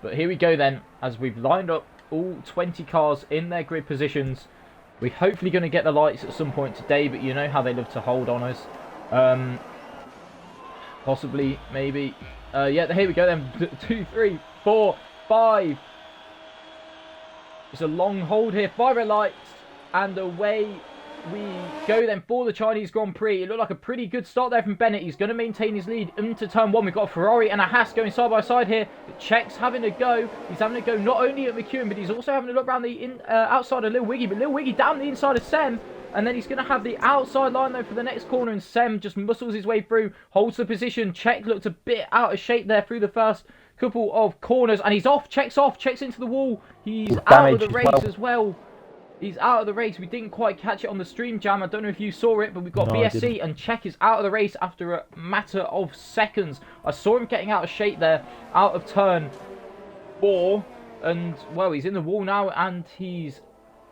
But here we go then, as we've lined up all 20 cars in their grid positions. We're hopefully going to get the lights at some point today, but you know how they love to hold on us. Possibly, maybe. Yeah, here we go then. 2, 3, 4, 5. It's a long hold here. 5 red lights, and away we go then for the Chinese Grand Prix. It looked like a pretty good start there from Bennett. He's going to maintain his lead into turn 1. We've got a Ferrari and a Haas going side by side here. The Czech's having a go. He's having a go not only at McEwen, but he's also having a look around the outside of Lil Wiggy. But Lil Wiggy down the inside of Sem. And then he's going to have the outside line though for the next corner. And Sem just muscles his way through, holds the position. Czech looked a bit out of shape there through the first couple of corners. And he's off. Czech's into the wall. He's out of the race as well. He's out of the race. We didn't quite catch it on the stream, Jam. I don't know if you saw it, but we've got BSC and Czech is out of the race after a matter of seconds. I saw him getting out of shape there, out of turn 4. And, well, he's in the wall now and he's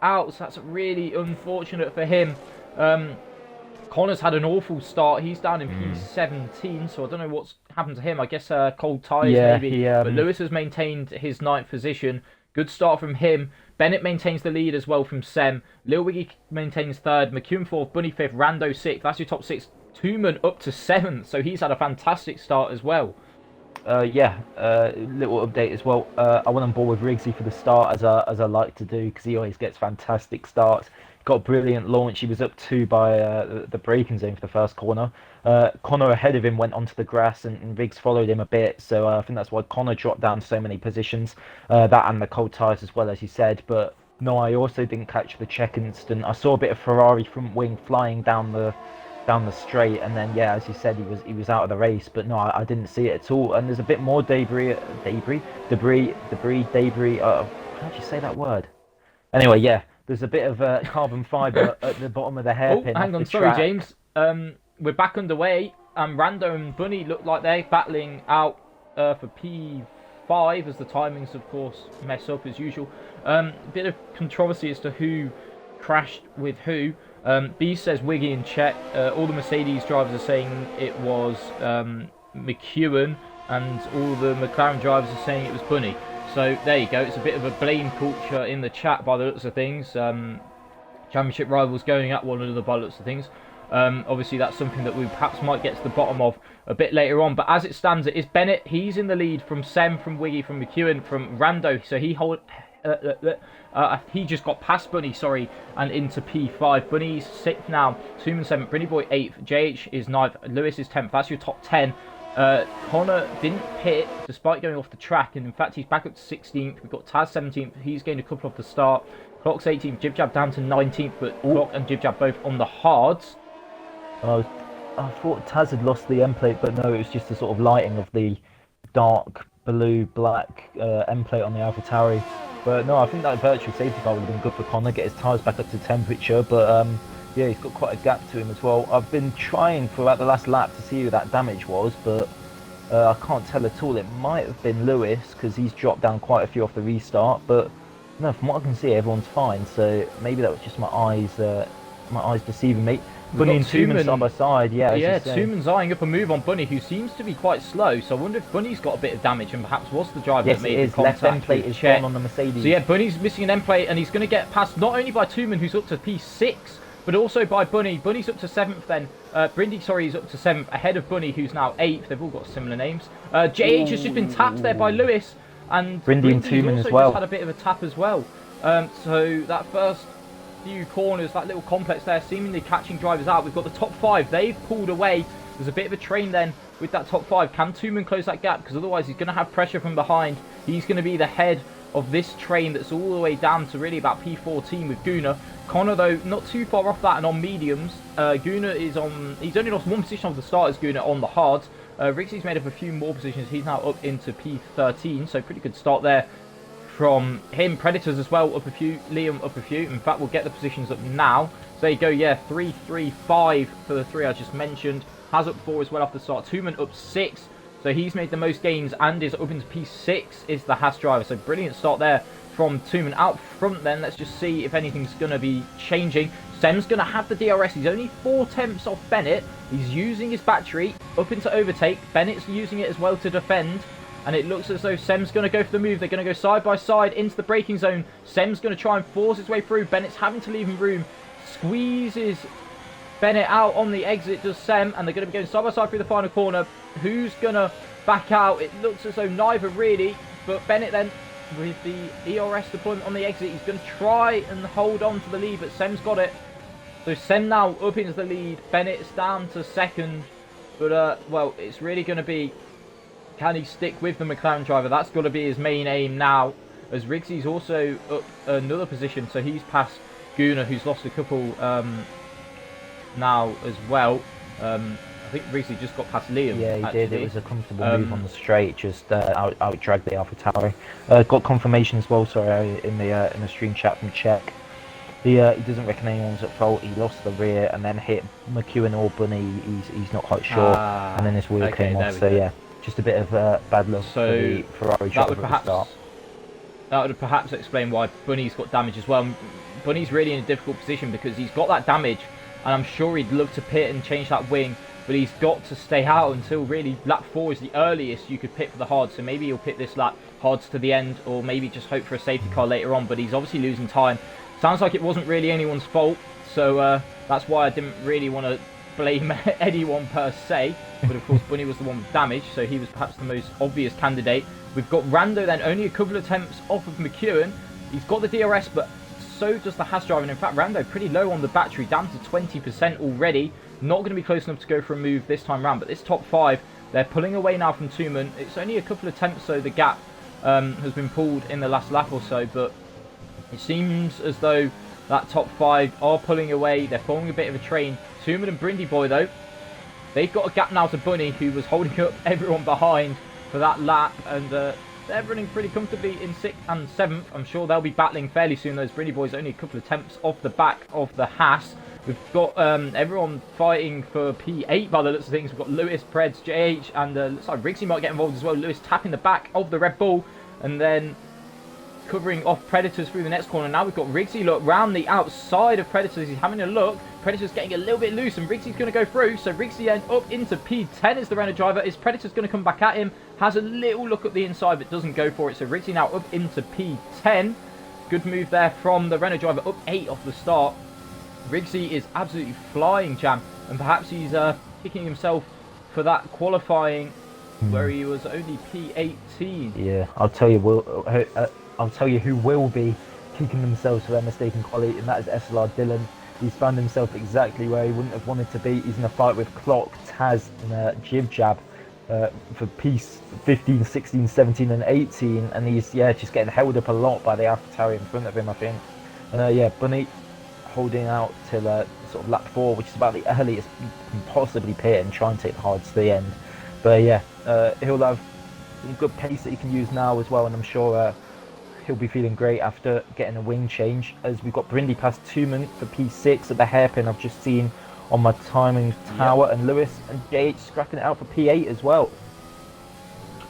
out. So that's really unfortunate for him. Connor's had an awful start. He's down in P17, so I don't know what's happened to him. I guess cold tyres maybe. But Lewis has maintained his 9th position. Good start from him. Bennett maintains the lead as well from Sem. Lil Wiggy maintains 3rd. McEwen 4th. Bunny 5th. Rando 6th. That's your top 6. Tooman up to 7th. So he's had a fantastic start as well. Little update as well. I went on board with Riggsy for the start as I like to do because he always gets fantastic starts. Got a brilliant launch. He was up 2 by the braking zone for the first corner. Connor ahead of him went onto the grass and Riggs followed him a bit. So I think that's why Connor dropped down so many positions. That and the cold tyres as well, as you said. But no, I also didn't catch the check instant. I saw a bit of Ferrari front wing flying down the straight, and then yeah, as you said, he was out of the race. But no, I didn't see it at all. And there's a bit more debris. How do you say that word? Anyway, yeah. There's a bit of carbon fibre at the bottom of the hairpin. Oh, hang on, sorry, James. We're back underway. Rando and Bunny look like they're battling out for P5 as the timings, of course, mess up as usual. Bit of controversy as to who crashed with who. B says Wiggy and Chet. All the Mercedes drivers are saying it was McEwen, and all the McLaren drivers are saying it was Bunny. So there you go. It's a bit of a blame culture in the chat by the looks of things. Championship rivals going at one another by the looks of things. Obviously, that's something that we perhaps might get to the bottom of a bit later on. But as it stands, it is Bennett. He's in the lead from Sem, from Wiggy, from McEwen, from Rando. So he just got past Bunny, sorry, and into P5. Bunny's 6th now. Tooman 7th. Brinny Boy 8th. JH is 9th. Lewis is 10th. That's your top 10. Connor didn't pit despite going off the track, and in fact he's back up to 16th. We've got Taz 17th, he's gained a couple off the start. Clock's 18th, Jib Jab down to 19th, but Clock and Jib Jab both on the hards. I thought Taz had lost the end plate, but no, it was just the sort of lighting of the dark blue black end plate on the AlphaTauri. But no, I think that virtual safety car would have been good for Connor, get his tyres back up to temperature, but yeah, he's got quite a gap to him as well. I've been trying throughout the last lap to see who that damage was, but I can't tell at all. It might have been Lewis, because he's dropped down quite a few off the restart, but no, from what I can see, everyone's fine. So maybe that was just my eyes deceiving me. Bunny and Tooman side by side, yeah. Yeah, Tooman's eyeing up a move on Bunny, who seems to be quite slow. So I wonder if Bunny's got a bit of damage and perhaps was the driver that made the contact. Left end plate is gone on the Mercedes. So yeah, Bunny's missing an end plate, and he's going to get past not only by Tooman, who's up to P6, but also by Bunny. Bunny's up to 7th then. Brindy, sorry, is up to 7th, ahead of Bunny, who's now 8th. They've all got similar names. JH has just been tapped there by Lewis. And Brindy and Tooman as well. Just had a bit of a tap as well. So that first few corners, that little complex there, seemingly catching drivers out. We've got the top 5. They've pulled away. There's a bit of a train then with that top 5. Can Tooman close that gap? Because otherwise he's going to have pressure from behind. He's going to be the head of this train that's all the way down to really about P14 with Guna. Connor, though, not too far off that and on mediums. Guna is on... He's only lost 1 position off the start as Guna on the hards. Riggsy's made up a few more positions. He's now up into P13, so pretty good start there from him. Predators as well, up a few. Liam up a few. In fact, we'll get the positions up now. So there you go, yeah, 3, 3, 5 for the 3 I just mentioned. Has up 4 as well off the start. Tooman up 6. So he's made the most gains and is up into P6 is the Haas driver. So brilliant start there from Tooman. Out front then, let's just see if anything's going to be changing. Sem's going to have the DRS. He's only 4 tenths off Bennett. He's using his battery up into overtake. Bennett's using it as well to defend. and it looks as though Sem's going to go for the move. They're going to go side by side into the braking zone. Sem's going to try and force his way through. Bennett's having to leave him room. Squeezes Bennett out on the exit, does Sem, and they're going to be going side by side through the final corner. Who's going to back out? It looks as though neither really, but Bennett then, with the ERS deployment on the exit, he's going to try and hold on to the lead, but Sem's got it. So Sem now up into the lead. Bennett's down to second, but well, it's really going to be, can he stick with the McLaren driver? That's got to be his main aim now, as Riggsy's also up another position, so he's past Gunnar, who's lost a couple now as well. I think Riggsy just got past Liam. Yeah, he actually did. It was a comfortable move on the straight, just out dragged the AlphaTauri. Got confirmation as well, sorry, in the stream chat from Czech. He doesn't reckon anyone's at fault. He lost the rear and then hit McEwen or Bunny. He's not quite sure, and then his wheel came off. So yeah, just a bit of bad luck for the Ferrari driver at the start. That would perhaps explain why Bunny's got damage as well. Bunny's really in a difficult position because he's got that damage, and I'm sure he'd love to pit and change that wing, but he's got to stay out until really lap 4 is the earliest you could pit for the hards. So maybe he'll pit this lap hards to the end, or maybe just hope for a safety car later on, but he's obviously losing time. Sounds like it wasn't really anyone's fault, so that's why I didn't really want to blame anyone per se. But of course Bunny was the one with damage, so he was perhaps the most obvious candidate. We've got Rando then, only a couple of attempts off of McEwen. He's got the DRS, but so does the Haas driver. And in fact, Rando pretty low on the battery, down to 20% already. Not going to be close enough to go for a move this time round, but this top 5, they're pulling away now from Tooman. It's only a couple of attempts, so the gap has been pulled in the last lap or so, but it seems as though that top 5 are pulling away. They're following a bit of a train. Tooman and Brindy Boy, though, they've got a gap now to Bunny, who was holding up everyone behind for that lap, and they're running pretty comfortably in 6th and 7th. I'm sure they'll be battling fairly soon. Those Brindy Boys only a couple of attempts off the back of the Haas. We've got everyone fighting for P8 by the looks of things. We've got Lewis, Preds, JH, and looks like Riggsy might get involved as well. Lewis tapping the back of the Red Bull, and then covering off Predators through the next corner. Now we've got Riggsy, look, round the outside of Predators. He's having a look. Predators getting a little bit loose, and Riggsy's going to go through. So Riggsy then up into P10 is the Renault driver. Is Predators going to come back at him? Has a little look at the inside, but doesn't go for it. So Riggsy now up into P10. Good move there from the Renault driver, up 8 off the start. Riggsy is absolutely flying, Jam, and perhaps he's kicking himself for that qualifying where he was only P18. Yeah, I'll tell you who will be kicking themselves for their mistake in quality, and that is SLR Dylan. He's found himself exactly where he wouldn't have wanted to be. He's in a fight with Clock, Taz, and Jib Jab for piece 15, 16, 17, and 18, and he's just getting held up a lot by the AlphaTauri in front of him, I think. And Bunny holding out till sort of lap 4, which is about the earliest you can possibly pit and try and take the hards to the end. But he'll have some good pace that he can use now as well, and I'm sure he'll be feeling great after getting a wing change, as we've got Brindy past Tooman for P6 at the hairpin I've just seen on my timing tower, and Lewis and JH scrapping it out for P8 as well.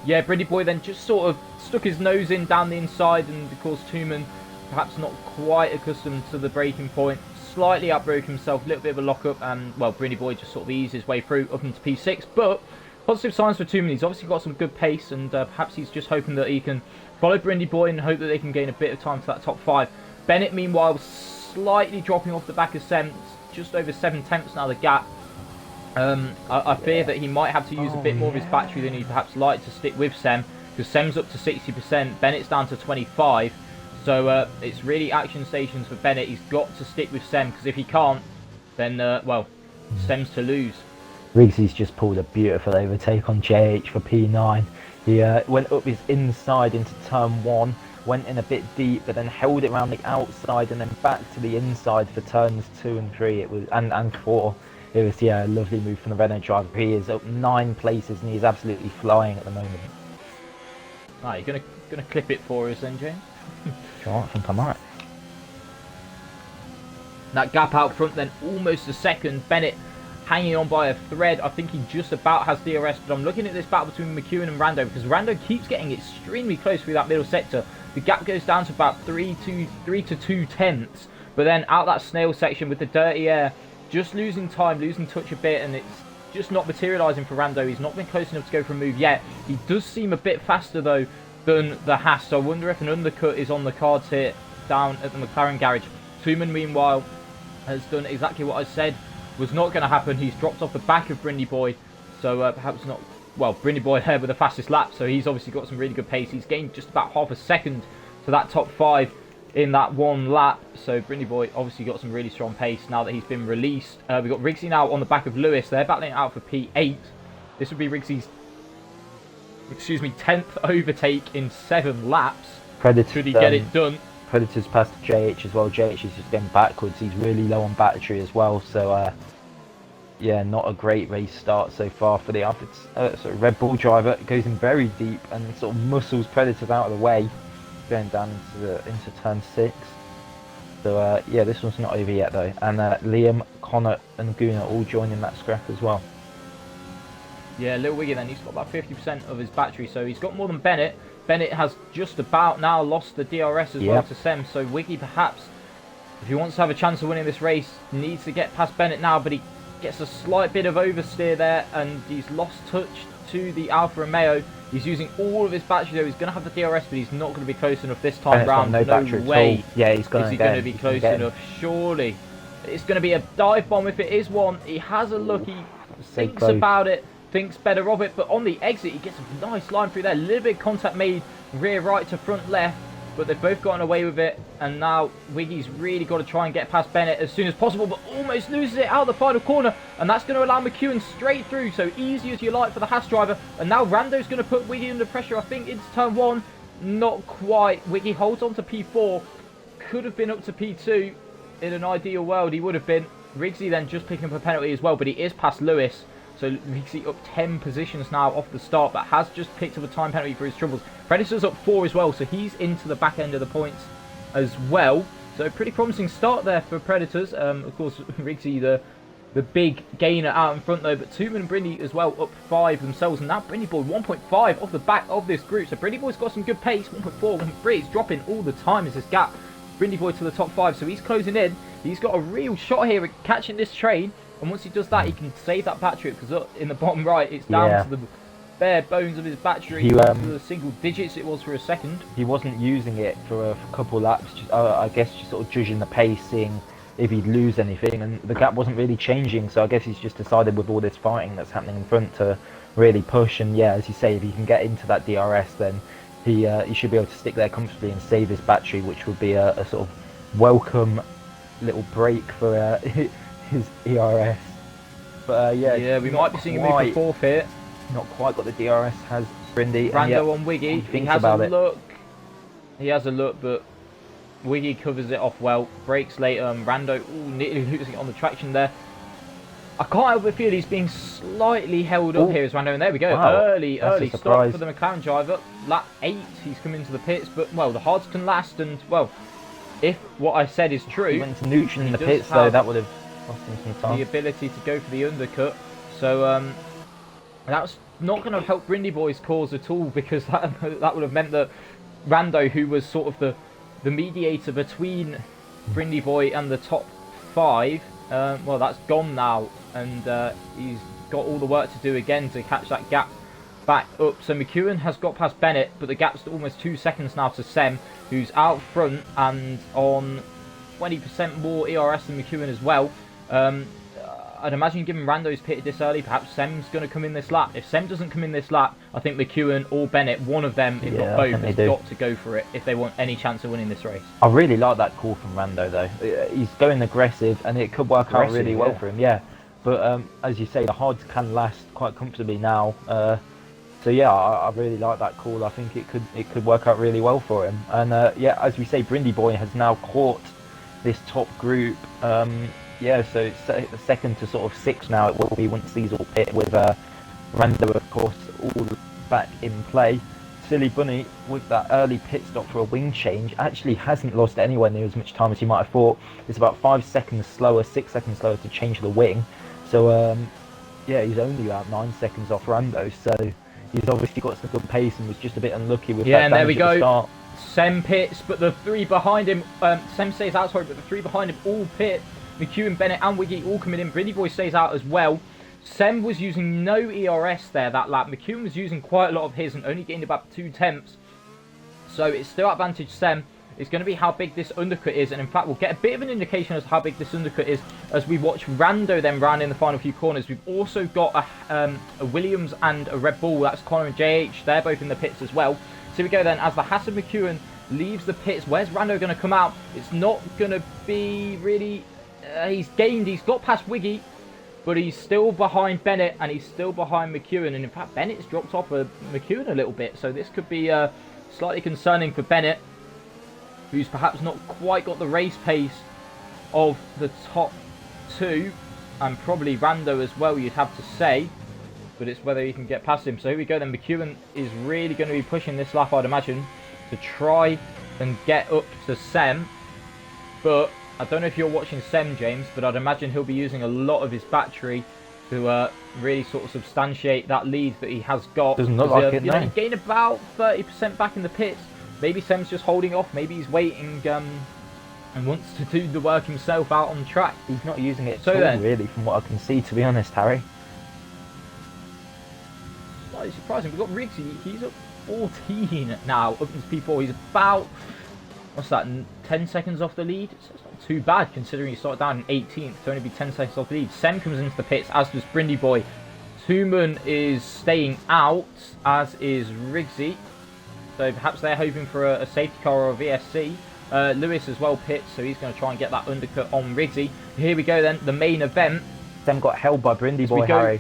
Yeah, Brindy Boy then just sort of stuck his nose in down the inside, and of course Tooman, perhaps not quite accustomed to the braking point, slightly outbroke himself, a little bit of a lock-up, and well, Brindy Boy just sort of eased his way through up into P6, but positive signs for Tooman. He's obviously got some good pace, and perhaps he's just hoping that he can follow Brindy Boy and hope that they can gain a bit of time to that top 5. Bennett, meanwhile, slightly dropping off the back of Sem, just over 7 tenths now the gap. I fear that he might have to use a bit more of his battery than he perhaps like to stick with Sem, because Sem's up to 60%, Bennett's down to 25%. So it's really action stations for Bennett. He's got to stick with Sem, because if he can't, then, well, Sem's to lose. Riggsy's just pulled a beautiful overtake on JH for P9. He went up his inside into turn 1, went in a bit deep, but then held it around the outside and then back to the inside for turns 2 and 3. It was and 4. It was a lovely move from the Renault driver. He is up 9 places and he's absolutely flying at the moment. Right, you're gonna clip it for us then, James? Sure, I think I might. That gap out front then, almost a second. Bennett hanging on by a thread. I think he just about has DRS, but I'm looking at this battle between McEwen and Rando, because Rando keeps getting extremely close through that middle sector. The gap goes down to about 3 to 2 tenths, but then out that snail section with the dirty air, just losing time, losing touch a bit, and it's just not materialising for Rando. He's not been close enough to go for a move yet. He does seem a bit faster though than the Haas, so I wonder if an undercut is on the cards here down at the McLaren garage. Tooman, meanwhile, has done exactly what I said was not going to happen. He's dropped off the back of Brindley Boy, so perhaps not. Well, Brindley Boy there with the fastest lap, so he's obviously got some really good pace. He's gained just about half a second to that top 5 in that one lap. So Brindley Boy obviously got some really strong pace now that he's been released. We've got Riggsy now on the back of Lewis. They're battling it out for P8. This would be Riggsy's, 10th overtake in 7 laps. Predator, Could he get it done? Predator's past JH as well. JH is just getting backwards. He's really low on battery as well. So, yeah, not a great race start so far for the Red Bull driver. It goes in very deep and sort of muscles Predators out of the way, going down into turn 6. So yeah, this one's not over yet though. And Liam, Connor, and Goon are all joining that scrap as well. Yeah, Little Wiggy then, he's got about 50% of his battery, so he's got more than Bennett. Bennett has just about now lost the DRS as well to Sem, so Wiggy perhaps, if he wants to have a chance of winning this race, needs to get past Bennett now, but he gets a slight bit of oversteer there, and he's lost touch to the Alfa Romeo. He's using all of his battery though. He's going to have the DRS, but he's not going to be close enough this time round. No battery way at all. Yeah, he's going to be close enough. Surely. It's going to be a dive bomb if it is one. He has a look, he thinks about it, thinks better of it, but on the exit he gets a nice line through there. A little bit of contact made rear right to front left, but they've both gotten away with it, and now Wiggy's really got to try and get past Bennett as soon as possible, but almost loses it out of the final corner, and that's going to allow McEwen straight through, so easy as you like for the Haas driver. And now Rando's going to put Wiggy under pressure, I think, into turn 1. Not quite. Wiggy holds on to P4, could have been up to P2 in an ideal world. He would have been. Riggsy then just picking up a penalty as well, but he is past Lewis, so Riggsy up 10 positions now off the start, but has just picked up a time penalty for his troubles. Predator's up 4 as well, so he's into the back end of the points as well. So pretty promising start there for Predators. Of course, Riggsy the big gainer out in front though, but Tooman and Brindley as well up 5 themselves, and now Brindley Boy 1.5 off the back of this group. So Brindley Boy's got some good pace, 1.4, 1.3. It's dropping all the time as this gap. Brindley Boy to the top 5, so he's closing in. He's got a real shot here at catching this train, and once he does that, he can save that battery, because in the bottom right, it's down to the bare bones of his battery, to the single digits it was for a second. He wasn't using it for a couple laps, just, I guess just sort of judging the pace, seeing if he'd lose anything, and the gap wasn't really changing, so I guess he's just decided with all this fighting that's happening in front to really push. And yeah, as you say, if he can get into that DRS, then he should be able to stick there comfortably and save his battery, which would be a sort of welcome little break for his ERS. But yeah, we might be seeing him move for fourth here. Not quite got the DRS, has Brindy. Rando on Wiggy. He has a look. He has a look, but Wiggy covers it off well. Brakes later. Rando nearly losing it on the traction there. I can't help but feel he's being slightly held up here as Rando. And there we go. Wow. Early stop for the McLaren driver. Lap 8, he's come into the pits. But, well, the hards can last. And, well, if what I said is true... He went to neutral in the pits, though. That would have lost him some time. The ability to go for the undercut. So, that's not going to help Brindy Boy's cause at all, because that would have meant that Rando, who was sort of the mediator between Brindy Boy and the top 5, well, that's gone now, and he's got all the work to do again to catch that gap back up. So McEwen has got past Bennett, but the gap's almost 2 seconds now to Sem, who's out front and on 20% more ERS than McEwen as well. I'd imagine given Rando's pitted this early, perhaps Sem's going to come in this lap. If Sem doesn't come in this lap, I think McEwen or Bennett, one of them, if not both, has got to go for it if they want any chance of winning this race. I really like that call from Rando, though. He's going aggressive, and it could work out really well for him, But as you say, the hards can last quite comfortably now. So yeah, I really like that call. I think it could work out really well for him. And yeah, as we say, Brindy Boy has now caught this top group. Yeah, so it's second to sort of 6 now. It will be once these all pit with Rando, of course, all back in play. Silly Bunny, with that early pit stop for a wing change, actually hasn't lost anywhere near as much time as you might have thought. It's about 5 seconds slower, 6 seconds slower to change the wing. So yeah, he's only about 9 seconds off Rando. So he's obviously got some good pace and was just a bit unlucky with that damage at the start. Sem pits, but the 3 behind him, Sem stays out, sorry, but the 3 behind him all pit. McEwen, Bennett and Wiggy all coming in. Brindy Boy stays out as well. Sem was using no ERS there that lap. McEwen was using quite a lot of his and only gained about 2 tenths. So it's still advantage Sem. It's going to be how big this undercut is, and in fact we'll get a bit of an indication as to how big this undercut is as we watch Rando then round in the final few corners. We've also got a Williams and a Red Bull. That's Connor and JH. They're both in the pits as well. So we go then as the Haas of McEwen leaves the pits. Where's Rando going to come out? It's not going to be really... he's got past Wiggy, but he's still behind Bennett and he's still behind McEwen. And in fact Bennett's dropped off of McEwen a little bit, so this could be slightly concerning for Bennett, who's perhaps not quite got the race pace of the top two, and probably Rando as well, you'd have to say, but it's whether he can get past him. So here we go then. McEwen is really going to be pushing this lap, I'd imagine, to try and get up to Sem, but I don't know if you're watching Sem, James, but I'd imagine he'll be using a lot of his battery to really sort of substantiate that lead that he has got. Doesn't look like it, you know, he gained about 30% back in the pits. Maybe Sem's just holding off. Maybe he's waiting and wants to do the work himself out on track. He's not using it at all, really, from what I can see, to be honest, Harry. Slightly surprising. We've got Riggsy. He's at 14 now, up into P4. He's about, what's that, 10 seconds off the lead? It's not too bad, considering he started down in 18th. To only be 10 seconds off the lead. Sem comes into the pits, as does Brindy Boy. Tooman is staying out, as is Riggsy. So perhaps they're hoping for a safety car or a VSC. Lewis as well pits, so he's going to try and get that undercut on Riggsy. Here we go then, the main event. Sem got held by Brindy Boy, Harry.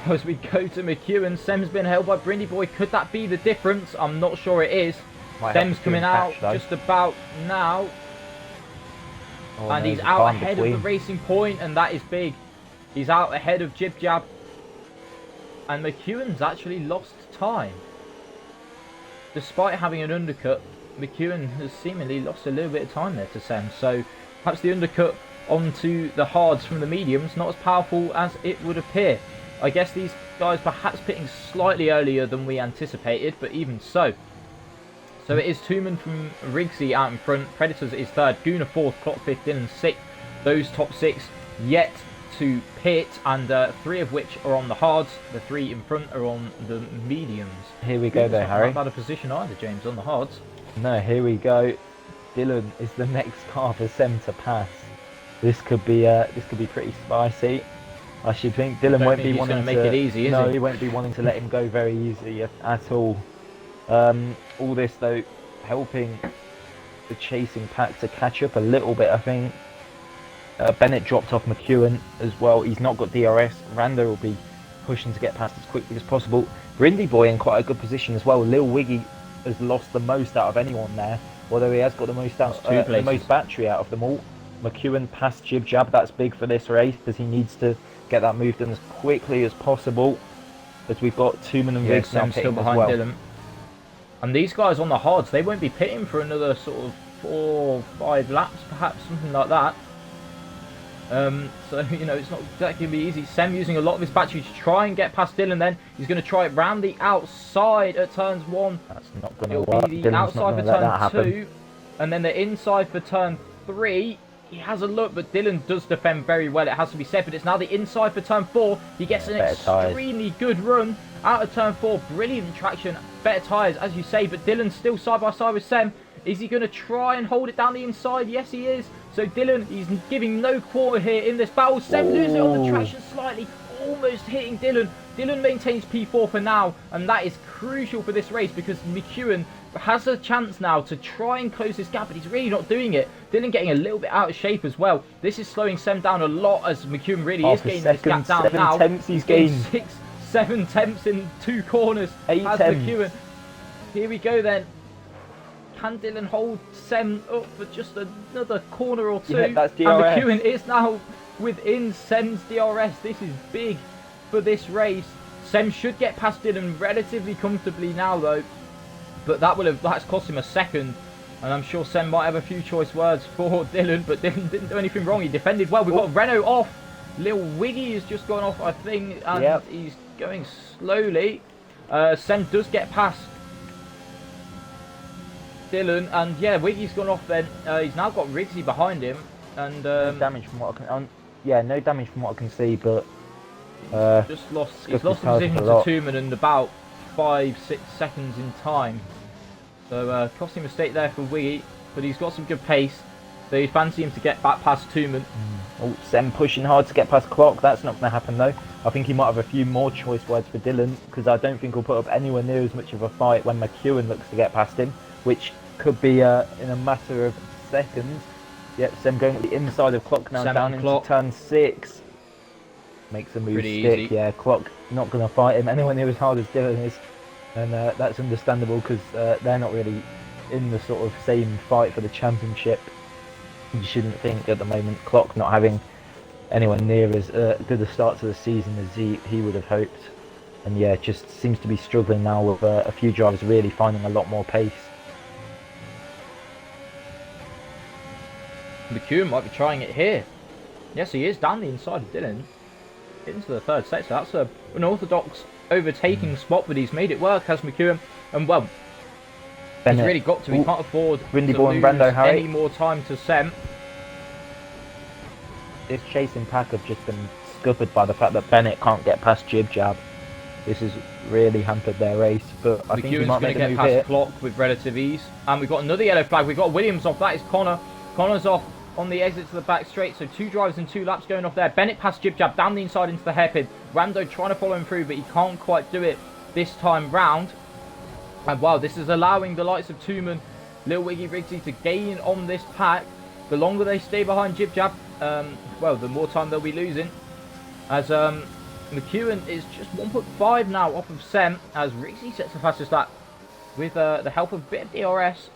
As we go to McEwen, Sem's been held by Brindy Boy. Could that be the difference? I'm not sure it is. Sem's coming out just about now. Oh, and he's out ahead of the racing point, and that is big. He's out ahead of Jib Jab. And McEwen's actually lost time. Despite having an undercut, McEwen has seemingly lost a little bit of time there to Sem. So perhaps the undercut onto the hards from the mediums, not as powerful as it would appear. I guess these guys perhaps pitting slightly earlier than we anticipated, but even so. So it is Tooman from Riggsy out in front. Predators is third, Guna fourth, Clock fifth, Dylan sixth. Those top six yet to pit, and 3 of which are on the hards. The 3 in front are on the mediums. Here we go, though, Harry. Not bad a position either, James, on the hards. No, here we go. Dylan is the next car for Sem to pass. This could be pretty spicy. I should think Dylan won't be wanting to make it easy, is he? He won't be wanting to let him go very easy at all. All this though helping the chasing pack to catch up a little bit, I think. Bennett dropped off McEwen as well. He's not got DRS. Rando will be pushing to get past as quickly as possible. Brindy Boy in quite a good position as well. Lil Wiggy has lost the most out of anyone there, although he has got the most battery out of them all. McEwen past Jib Jab. That's big for this race because he needs to get that move done as quickly as possible. As we've got Tooman and Riggs now pitting as well. Dylan. And these guys on the hards, they won't be pitting for another sort of 4 or 5 laps, perhaps, something like that. So, you know, it's not exactly going to be easy. Sem using a lot of his battery to try and get past Dylan then. He's going to try it round the outside at turns 1. That's not going to work. It'll be the outside for turn 2. And then the inside for turn 3. He has a look, but Dylan does defend very well, it has to be said. But it's now the inside for turn 4. He gets an extremely good run out of turn 4. Brilliant traction, better tyres, as you say. But Dylan's still side by side with Sem. Is he going to try and hold it down the inside? Yes, he is. So Dylan, he's giving no quarter here in this battle. Sem loses it on the traction slightly, almost hitting Dylan. Dylan maintains P4 for now, and that is crucial for this race because McEwen has a chance now to try and close this gap, but he's really not doing it. Dylan getting a little bit out of shape as well. This is slowing Sem down a lot as McEwen really is gaining this gap down now. 7 tenths he's gained. 7 tenths in 2 corners. 8 has tenths. McEwen. Here we go then. Can Dylan hold Sem up for just another corner or 2? Yeah, that's DRS. And McEwen is now within Sem's DRS. This is big for this race. Sem should get past Dylan relatively comfortably now though. But that's cost him a second. And I'm sure Sem might have a few choice words for Dylan, but Dylan didn't do anything wrong. He defended well. We've got Renault off. Lil Wiggy has just gone off, I think, and he's going slowly. Sem does get past Dylan, and yeah, Wiggy's gone off then. He's now got Riggsy behind him, and no damage from what I can. No damage from what I can see, but Just lost. He's Scuffed lost his the tyres position a to lot. Tooman in about 5-6 seconds in time. So costly mistake there for Wiggy, but he's got some good pace. So you fancy him to get back past Tooman. Oh, Sem pushing hard to get past Clock. That's not going to happen though. I think he might have a few more choice words for Dylan, because I don't think he'll put up anywhere near as much of a fight when McEwen looks to get past him, which could be in a matter of seconds. Yep, Sem going to the inside of Clock now, Sem down and into Clock. turn 6. Makes a move Pretty stick. easy. Yeah, Clock not going to fight him anywhere near as hard as Dylan is. And that's understandable, because they're not really in the sort of same fight for the championship. You shouldn't think at the moment, Clock not having anywhere near as good a start to the season as he would have hoped. And yeah, just seems to be struggling now with a few drivers really finding a lot more pace. McEwen might be trying it here. Yes, he is down the inside of Dylan. Into the third sector. That's an orthodox overtaking spot, but he's made it work, has McEwen. And well, Bennett. he's really got to. He can't afford Windy to Boy lose and Brando, Harry. any more time to Sem. This chasing pack have just been scuppered by the fact that Bennett can't get past Jib Jab. This has really hampered their race, but I think he McEwen's might going to make get a move past here. Clock with relative ease. And we've got another yellow flag. We've got Williams off. That is Connor. Connor's off on the exit to the back straight. So 2 drivers and 2 laps going off there. Bennett past Jib Jab down the inside into the hairpin. Rando trying to follow him through, but he can't quite do it this time round. And wow, this is allowing the likes of Tooman, Lil Wiggy Rigsy to gain on this pack. The longer they stay behind Jib Jab, well, the more time they'll be losing. As McEwen is just 1.5 now off of Sem, as Rigsy sets the fastest lap with the help of a bit of DRS.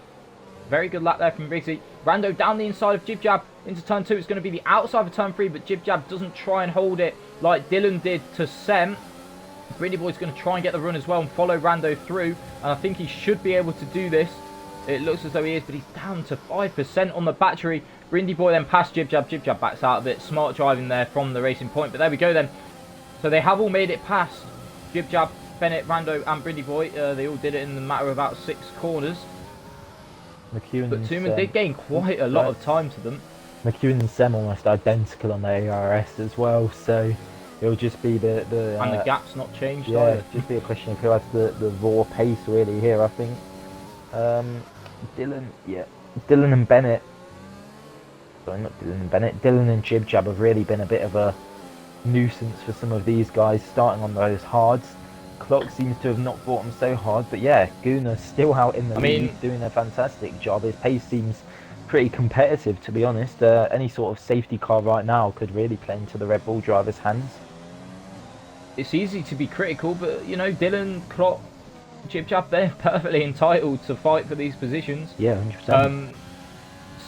Very good lap there from Rigsy. Rando down the inside of Jib Jab into turn 2. It's going to be the outside of turn 3, but Jib Jab doesn't try and hold it like Dylan did to Sem. Brindy Boy's going to try and get the run as well and follow Rando through, and I think he should be able to do this. It looks as though he is, but he's down to 5% on the battery. Brindy Boy then past Jib Jab. Jib Jab backs out of it. Smart driving there from the racing point, but there we go then. So they have all made it past Jib Jab, Bennett, Rando and Brindy Boy. They all did it in the matter of about 6 corners. McEwen But and Tooman did gain quite a lot of time to them. McEwen and Sem almost identical on their ARS as well, so it'll just be the And the gap's not changed yeah, either. just be a question of who has the raw pace really here, I think. Dylan and Bennett. Sorry, not Dylan and Bennett. Dylan and Jib Jab have really been a bit of a nuisance for some of these guys, starting on those hards. Clock seems to have not fought him so hard, but yeah, Gunnar still out in the lead, doing a fantastic job. His pace seems pretty competitive, to be honest. Any sort of safety car right now could really play into the Red Bull driver's hands. It's easy to be critical, but you know, Dylan, Clock, Jib Jab, they're perfectly entitled to fight for these positions. Yeah, 100%.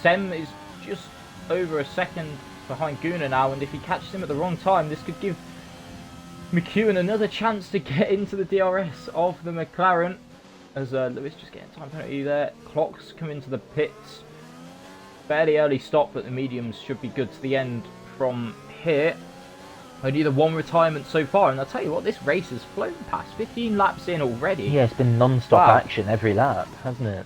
Sem is just over a second behind Gunnar now, and if he catches him at the wrong time, this could give McEwen another chance to get into the DRS of the McLaren. As Lewis just getting time penalty there. Clock's come into the pits. Fairly early stop, but the mediums should be good to the end from here. Only the 1 retirement so far, and I'll tell you what, this race has flown past 15 laps in already. Yeah, it's been non-stop action every lap, hasn't it?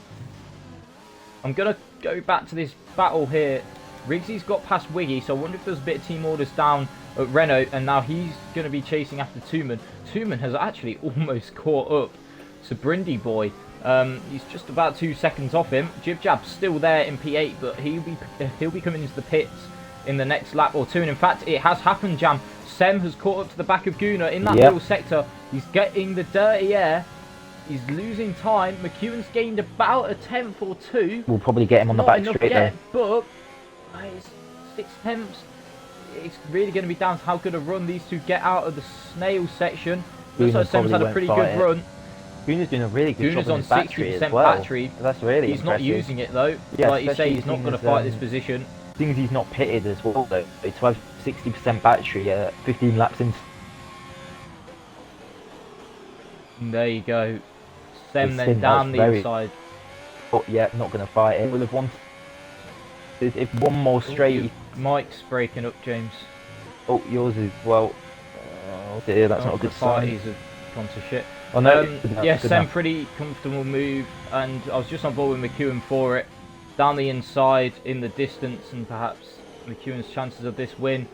I'm going to go back to this battle here. Rigsy's got past Wiggy, so I wonder if there's a bit of team orders down at Renault, and now he's going to be chasing after Tooman. Tooman has actually almost caught up to Brindy Boy. He's just about 2 seconds off him. Jib Jab's still there in P8, but he'll be coming into the pits in the next lap or 2. And in fact, it has happened, Jam. Sem has caught up to the back of Gunnar in that little sector. He's getting the dirty air. He's losing time. McEwen's gained about a 10th or 2. We'll probably get him on the back straight yet, but it's 6 tenths. It's really going to be down to how good a run these two get out of the snail section. Looks like Sem's had a pretty good run. Gunnar's doing a really good job on his battery 60% as well. battery. That's really He's impressive. not using it though. Yeah, like you say, he's not going to fight this position. Things he's not pitted as well though. To have 60% battery 15 laps into. And there you go. Sem then down the inside. Oh yeah, not going to fight it. We'll have wanted. If one more straight. Mike's breaking up, James. Oh, yours as well. Oh dear, that's not a good sign. He's gone to shit. Oh no. Yeah, Sem pretty comfortable move, and I was just on board with McEwen for it. Down the inside in the distance, and perhaps McEwen's chances of this win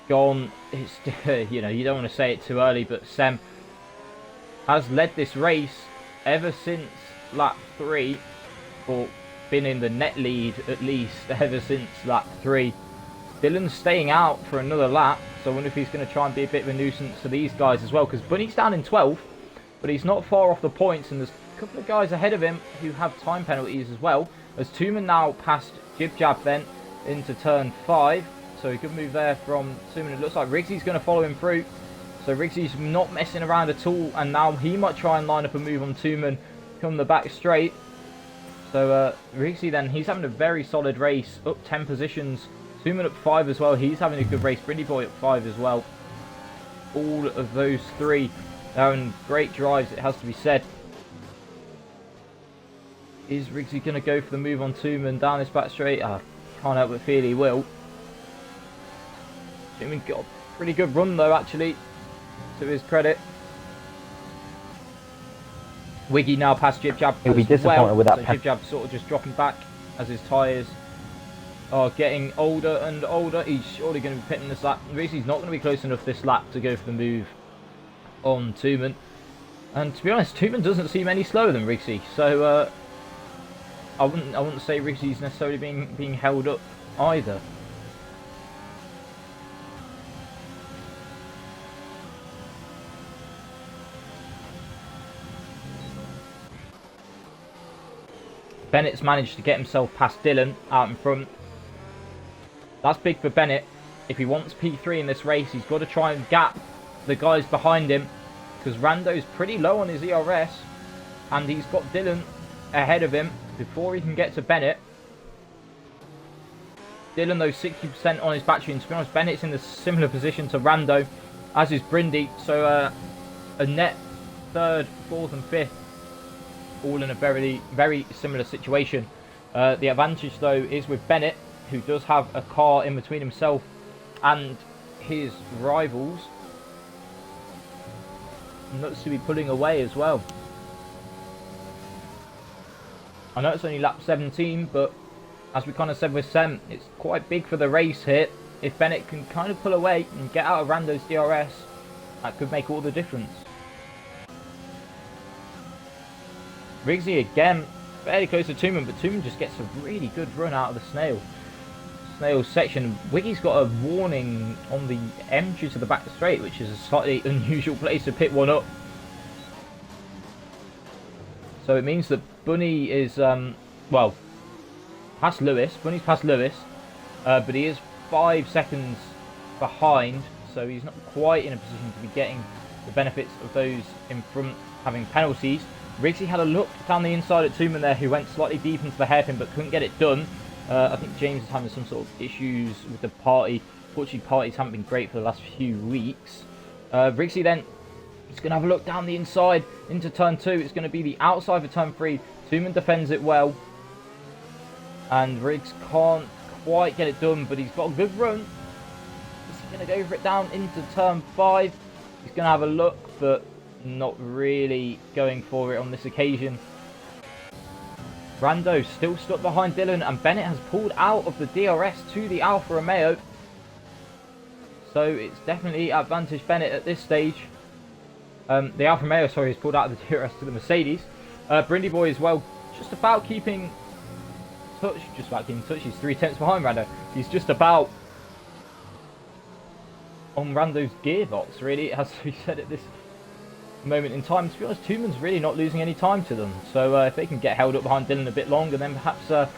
gone. It's, you know, you don't want to say it too early, but Sem has led this race ever since lap 3, or been in the net lead at least ever since lap 3. Dylan's staying out for another lap, so I wonder if he's going to try and be a bit of a nuisance to these guys as well, because Bunny's down in 12th, but he's not far off the points, and there's a couple of guys ahead of him who have time penalties as well, as Tooman now passed Jib Jab then into turn 5, so he could move there from Tooman. It looks like Riggsy's going to follow him through, so Riggsy's not messing around at all, and now he might try and line up a move on Tooman, come the back straight. So Riggsy then, he's having a very solid race, up 10 positions. Tooman up 5 as well, he's having a good race. Brindy Boy up 5 as well. All of those three are having great drives, it has to be said. Is Riggsy going to go for the move on Tooman down this back straight? Can't help but feel he will. Tooman got a pretty good run though, actually, to his credit. Wiggy now past Jib Jab. He'll be disappointed with that. So Jib Jab sort of just dropping back as his tyres are getting older and older. He's surely going to be pitting this lap. Rigsy's not going to be close enough this lap to go for the move on Tooman. And to be honest, Tooman doesn't seem any slower than Riggsy. So I wouldn't say Riggsy's necessarily being held up either. Bennett's managed to get himself past Dylan out in front. That's big for Bennett. If he wants P3 in this race, he's got to try and gap the guys behind him, because Rando's pretty low on his ERS, and he's got Dylan ahead of him before he can get to Bennett. Dylan, though, 60% on his battery, and to be honest, Bennett's in a similar position to Rando, as is Brindy. So a net 3rd, 4th and 5th, all in a very, very similar situation. The advantage, though, is with Bennett, who does have a car in between himself and his rivals. And looks to be pulling away as well. I know it's only lap 17, but as we kind of said with Sem, it's quite big for the race here. If Bennett can kind of pull away and get out of Rando's DRS, that could make all the difference. Riggsy again, fairly close to Tooman, but Tooman just gets a really good run out of the snail section. Wiggy's got a warning on the entry to the back straight, which is a slightly unusual place to pick one up. So it means that Bunny is, well, past Lewis. Bunny's past Lewis, but he is 5 seconds behind, so he's not quite in a position to be getting the benefits of those in front having penalties. Riggsy had a look down the inside at Tooman there, who went slightly deep into the hairpin but couldn't get it done. I think James is having some sort of issues with the party. Fortunately, parties haven't been great for the last few weeks. Riggsy then, he's going to have a look down the inside into turn 2. It's going to be the outside for turn 3. Tooman defends it well. And Riggs can't quite get it done, but he's got a good run. He's going to go for it down into turn 5. He's going to have a look, but not really going for it on this occasion. Rando still stuck behind Dylan, and Bennett has pulled out of the DRS to the Alfa Romeo. So it's definitely advantage Bennett at this stage. The Alfa Romeo, sorry, has pulled out of the DRS to the Mercedes. Brindy Boy as well, just about keeping touch. He's 3 tenths behind Rando. He's just about on Rando's gearbox, really, as we said at this moment in time. To be honest, Tooman's really not losing any time to them. So if they can get held up behind Dylan a bit longer, then perhaps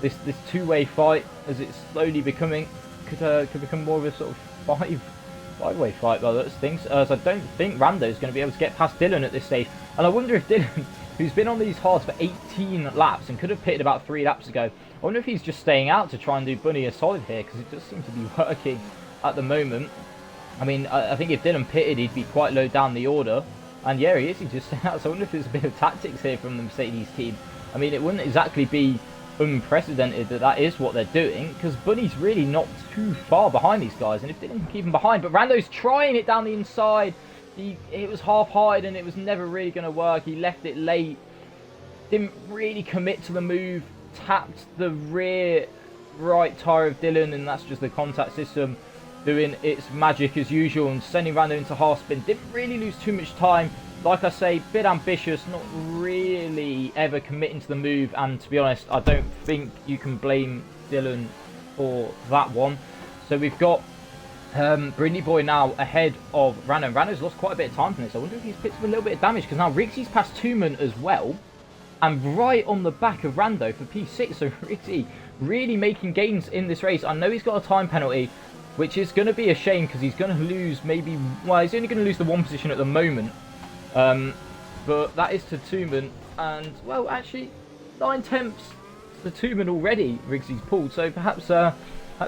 this two-way fight, as it's slowly becoming, could become more of a sort of five-way fight by those things. So I don't think Rando's going to be able to get past Dylan at this stage. And I wonder if Dylan, who's been on these hards for 18 laps and could have pitted about 3 laps ago, I wonder if he's just staying out to try and do Bunny a solid here, because it does seem to be working at the moment. I mean, I think if Dylan pitted, he'd be quite low down the order. And yeah, he is. He's just staying out. So I wonder if there's a bit of tactics here from the Mercedes team. I mean, it wouldn't exactly be unprecedented that is what they're doing, because Bunny's really not too far behind these guys. And if Dylan can keep him behind, but Rando's trying it down the inside. It was half-height and it was never really going to work. He left it late. Didn't really commit to the move. Tapped the rear right tyre of Dylan, and that's just the contact system doing its magic as usual and sending Rando into half spin. Didn't really lose too much time. Like I say, bit ambitious, not really ever committing to the move. And to be honest, I don't think you can blame Dylan for that one. So we've got Brindley Boy now ahead of Rando. Rando's lost quite a bit of time from this. I wonder if he's picked up a little bit of damage, because now Riggsy's passed Tuman as well. And right on the back of Rando for P6. So Riggsy really making gains in this race. I know he's got a time penalty, which is going to be a shame, because he's going to lose maybe... Well, he's only going to lose the one position at the moment. But that is to Tuman. And, well, actually, 9/10 to Tuman already, Riggsy's pulled. So perhaps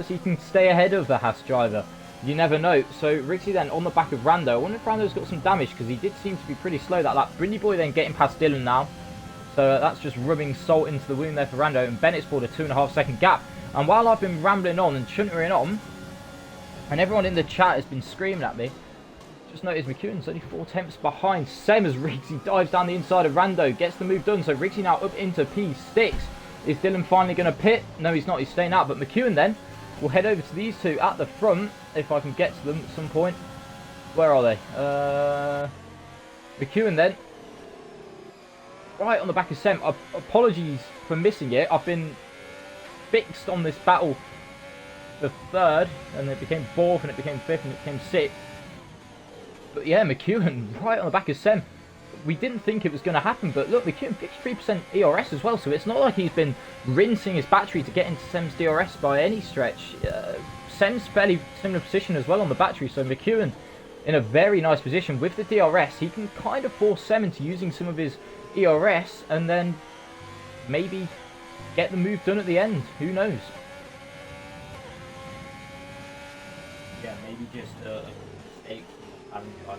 he can stay ahead of the Haas driver. You never know. So Riggsy then on the back of Rando. I wonder if Rando's got some damage, because he did seem to be pretty slow. That Brindley Boy then getting past Dylan now. So that's just rubbing salt into the wound there for Rando. And Bennett's brought a 2.5 second gap. And while I've been rambling on and chuntering on, and everyone in the chat has been screaming at me, just noticed McEwen's only 4/10 behind. Same as Riggsy dives down the inside of Rando, gets the move done. So Riggsy now up into P6. Is Dylan finally going to pit? No, he's not. He's staying out. But McEwen then will head over to these two at the front, if I can get to them at some point. Where are they? McEwen then. Right on the back of Sem. Apologies for missing it. I've been fixed on this battle for third, and it became fourth, and it became fifth, and it became sixth. But yeah, McEwen right on the back of Sem. We didn't think it was going to happen, but look, McEwen 53% ERS as well, so it's not like he's been rinsing his battery to get into Sem's DRS by any stretch. Sem's fairly similar position as well on the battery, so McEwen in a very nice position with the DRS. He can kind of force Sem into using some of his ERS and then maybe get the move done at the end. Who knows? Yeah, maybe just a mistake having tried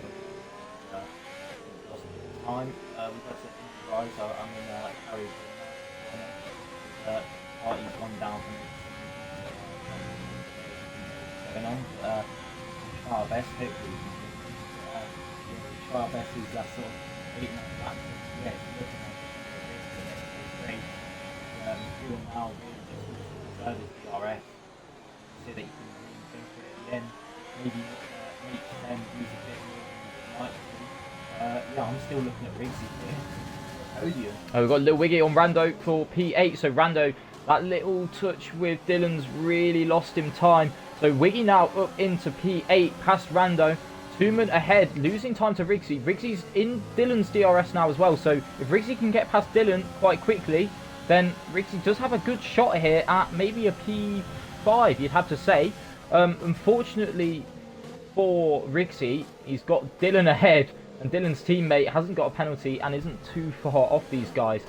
lost time. We've got to guys. I'm in like carry. Party's one down from going on. Try our best. Hopefully, try our best is that sort of 8 months back. Yeah, looking at great. Doing now just further DRS so that you can really think for it at the end. Maybe make them use a bit more than like to. Yeah, I'm still looking at Riggsy here. Podium. Oh, we've got a little wiggy on Rando for P8. So Rando, that little touch with Dylan's really lost him time. So Wiggy now up into P8 past Rando. Tuman ahead, losing time to Riggsy. Riggsy's in Dylan's DRS now as well. So if Riggsy can get past Dylan quite quickly, then Riggsy does have a good shot here at maybe a P5, you'd have to say. Unfortunately for Riggsy, he's got Dylan ahead, and Dylan's teammate hasn't got a penalty and isn't too far off these guys.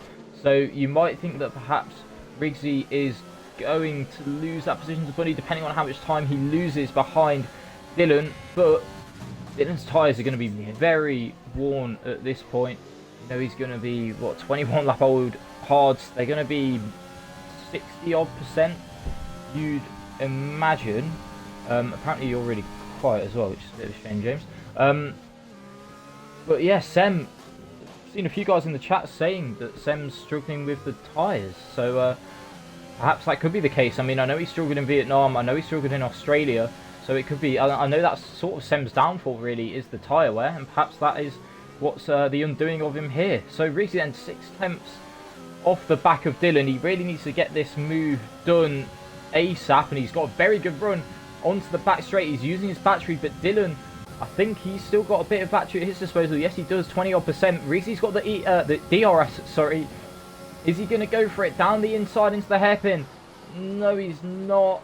So you might think that perhaps Riggsy is going to lose that position to Bunny, depending on how much time he loses behind Dylan. But Dylan's tyres are going to be very worn at this point. You know, he's going to be, what, 21 lap old hards. They're going to be 60 odd %, you'd imagine. Apparently you're really quiet as well, which is a bit of a shame, James. But yeah, Sem, I've seen a few guys in the chat saying that Sem's struggling with the tyres. So perhaps that could be the case. I mean, I know he struggled in Vietnam. I know he struggled in Australia. So it could be, I know that's sort of Sem's downfall really, is the tyre wear. And perhaps that is what's the undoing of him here. So Riggsy then 6/10 off the back of Dylan. He really needs to get this move done ASAP. And he's got a very good run onto the back straight. He's using his battery, but Dylan, I think he's still got a bit of battery at his disposal. Yes, he does, 20 odd %. Riggsy's got the DRS, sorry. Is he going to go for it down the inside into the hairpin? No, he's not.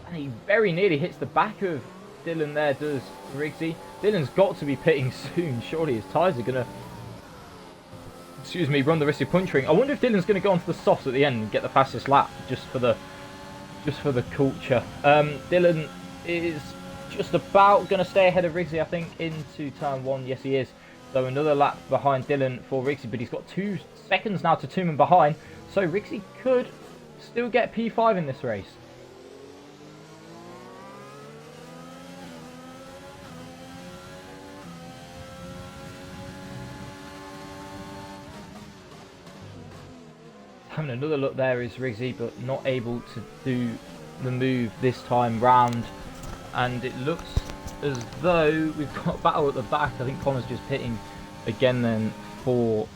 And he very nearly hits the back of Dylan there, does Riggsy. Dylan's got to be pitting soon. Surely his tyres are going to, excuse me, run the risk of puncturing. I wonder if Dylan's going to go onto the softs at the end and get the fastest lap just for the culture. Dylan is just about going to stay ahead of Riggsy, I think, into turn 1. Yes, he is. So another lap behind Dylan for Riggsy, but he's got 2 seconds now to Tuman behind. So Riggsy could still get P5 in this race. Having another look there is Riggsy, but not able to do the move this time round. and it looks as though we've got a battle at the back. I think Connor's just pitting again then for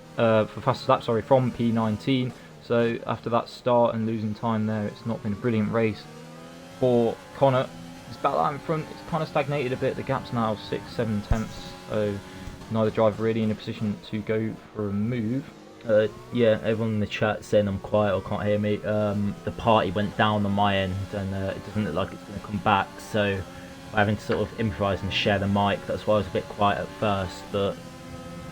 fastest lap, sorry, from P19. So after that start and losing time there, it's not been a brilliant race for Connor. His battle out in front, it's kind of stagnated a bit. The gap's now 6-7 tenths, so neither driver really in a position to go for a move. Yeah, everyone in the chat saying I'm quiet or can't hear me. The party went down on my end, and it doesn't look like it's going to come back, so I'm having to sort of improvise and share the mic. That's why I was a bit quiet at first, but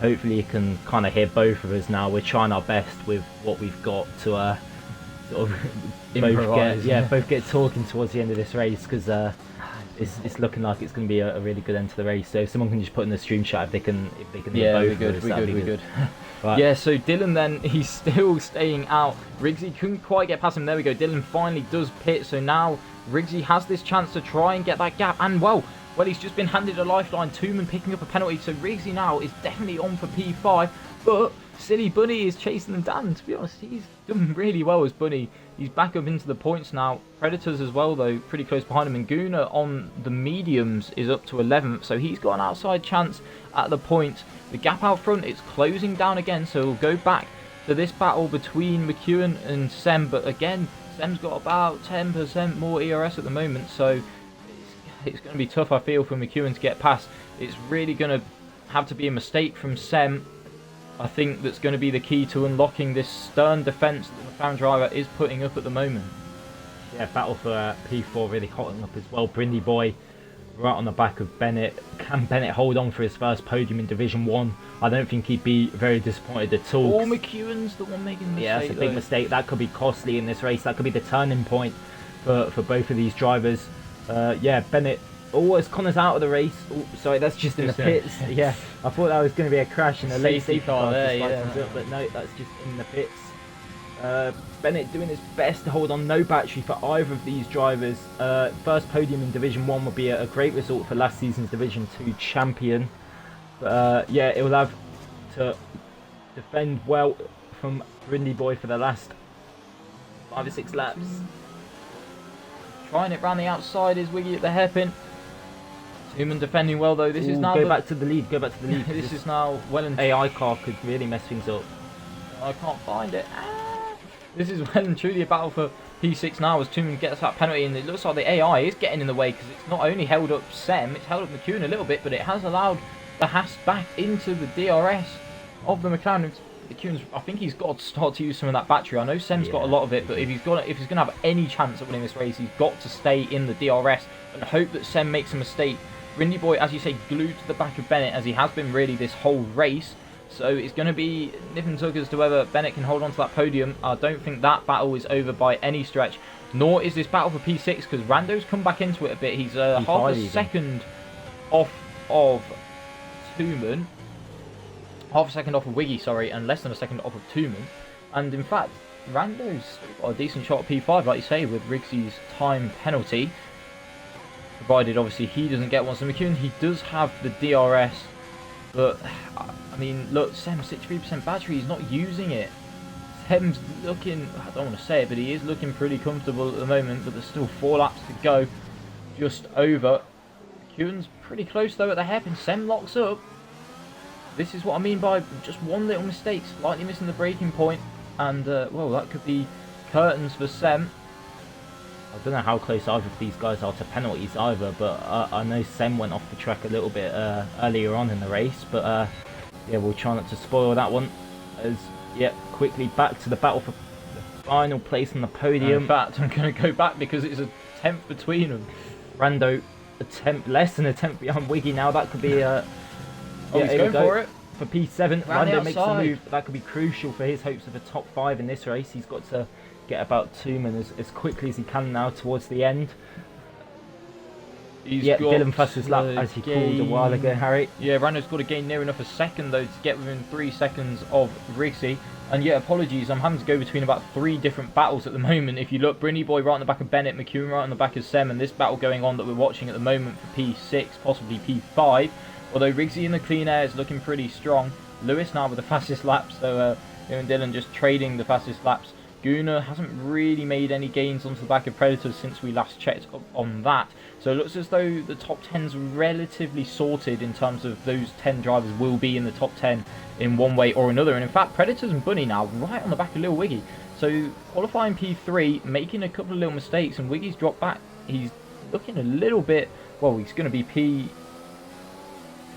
hopefully you can kind of hear both of us now. We're trying our best with what we've got to sort of both get talking towards the end of this race, because it's looking like it's going to be a really good end to the race. So if someone can just put in the stream chat if they can hear both of us, that'd be good. Right. Yeah, so Dylan then, he's still staying out. Riggsy couldn't quite get past him. There we go. Dylan finally does pit. So now Riggsy has this chance to try and get that gap. And well, he's just been handed a lifeline. Tooman picking up a penalty. So Riggsy now is definitely on for P5. But Silly Bunny is chasing them down. To be honest, he's done really well as Bunny. He's back up into the points now. Predators as well, though, pretty close behind him. And Guna on the mediums is up to 11th. So he's got an outside chance at the points. The gap out front, it's closing down again. So we'll go back to this battle between McEwen and Sem. But again, Sem's got about 10% more ERS at the moment. So it's going to be tough, I feel, for McEwen to get past. It's really going to have to be a mistake from Sem, I think, that's going to be the key to unlocking this stern defence that the McLaren driver is putting up at the moment. Yeah, battle for P4 really hotting up as well. Brindy Boy right on the back of Bennett. Can Bennett hold on for his first podium in Division 1? I don't think he'd be very disappointed at all. Or McEwen's the one making the mistake. Yeah, that's a big mistake. That could be costly in this race. That could be the turning point for both of these drivers. Yeah, Bennett. Oh, as Connor's out of the race. Oh, sorry, that's just in the pits. Yeah, I thought that was going to be a crash in a late safety car there, yeah. But no, that's just in the pits. Bennett doing his best to hold on. No battery for either of these drivers. First podium in Division 1 would be a great result for last season's Division 2 champion. But yeah, it will have to defend well from Brindy Boy for the last 5 or 6 laps. Trying it round the outside is Wiggy at the hairpin. Tooman defending well, though. This is now go back to the lead. Go back to the lead. This is now well and AI car could really mess things up. I can't find it. This is well and truly a battle for P6 now as Tooman gets that penalty, and it looks like the AI is getting in the way, because it's not only held up Sem, it's held up McEwen a little bit, but it has allowed the Haas back into the DRS of the McLaren. McEwen's, I think he's got to start to use some of that battery. I know Sem's got a lot of it, but if he's going to have any chance of winning this race, he's got to stay in the DRS and hope that Sem makes a mistake. Brindy Boy, as you say, glued to the back of Bennett, as he has been really this whole race. So it's going to be nip and tuck as to whether Bennett can hold on to that podium. I don't think that battle is over by any stretch, nor is this battle for P6, because Rando's come back into it a bit. He's half a second off of Tooman. Half a second off of Wiggy, sorry, and less than a second off of Tooman. And in fact, Rando's got a decent shot at P5, like you say, with Riggsy's time penalty. Provided, obviously, he doesn't get one. So McEwen, he does have the DRS. But, I mean, look, Sem's 63% battery, he's not using it. Sem's looking, I don't want to say it, but he is looking pretty comfortable at the moment. But there's still 4 laps to go. Just over. McEwen's pretty close, though, at the hairpin. Sem locks up. This is what I mean by just one little mistake, slightly missing the braking point, and well, that could be curtains for Sem. I don't know how close either of these guys are to penalties either, but I know Sem went off the track a little bit earlier on in the race, but yeah, we'll try not to spoil that one. As yeah, quickly back to the battle for the final place on the podium. In fact, I'm going to go back because it's a tenth between them. Rando less than a tenth behind Wiggy now. That could be oh, he's going for it. For P7, Rando makes a move. That could be crucial for his hopes of a top 5 in this race. He's got to get about Tooman as quickly as he can now towards the end. He's got Dylan fastest lap as he called a while ago, Harry. Yeah, Rando's got to gain near enough a second, though, to get within 3 seconds of Riggsy. And yeah, apologies, I'm having to go between about 3 different battles at the moment. If you look, Brindy Boy right on the back of Bennett, McEwen right on the back of Sem, and this battle going on that we're watching at the moment for P6, possibly P5. Although Riggsy in the clean air is looking pretty strong. Lewis now with the fastest laps, so him and Dylan just trading the fastest laps Gunnar hasn't really made any gains onto the back of Predators since we last checked up on that. So it looks as though the top 10's relatively sorted in terms of those 10 drivers will be in the top 10 in one way or another. And in fact, Predators and Bunny now right on the back of Little Wiggy. So qualifying P3, making a couple of little mistakes, and Wiggy's dropped back. He's looking a little bit, well, he's going to be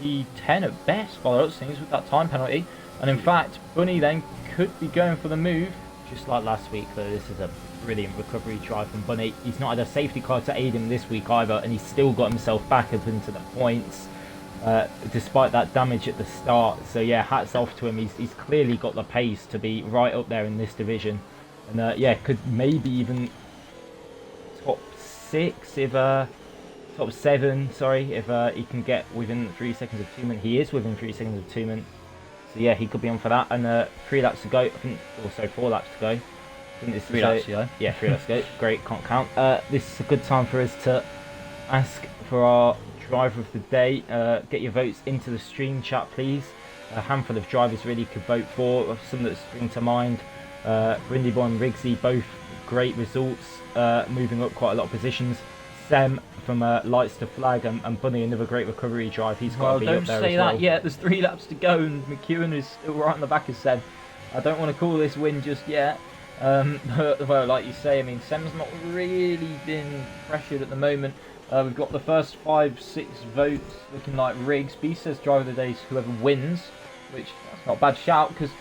P10 at best by those things with that time penalty. And in fact, Bunny then could be going for the move. Just like last week, though, this is a brilliant recovery drive from Bunny. He's not had a safety car to aid him this week either, and he's still got himself back up into the points, despite that damage at the start. So yeah, hats off to him. He's clearly got the pace to be right up there in this division. And yeah, could maybe even top 6 if top 7, sorry, if he can get within 3 seconds of 2 minutes. He is within 3 seconds of 2 minutes. So yeah, he could be on for that. And 3 laps to go. I think also 4 laps to go. I think this 3 laps to go. Yeah, 3 laps to go. Great, can't count. This is a good time for us to ask for our driver of the day. Get your votes into the stream chat, please. A handful of drivers really could vote for. Some that spring to mind. Brindybon and Rigsy, both great results, moving up quite a lot of positions. Sem from lights to flag, and Bunny, another great recovery drive. He's got to be up there as well. Don't say that yet. There's 3 laps to go, and McEwen is still right on the back of Sem. I don't want to call this win just yet. But, well, like you say, I mean, Sem's not really been pressured at the moment. We've got the first 5-6 votes looking like Riggs. B says driver of the day is whoever wins, which that's not a bad shout, because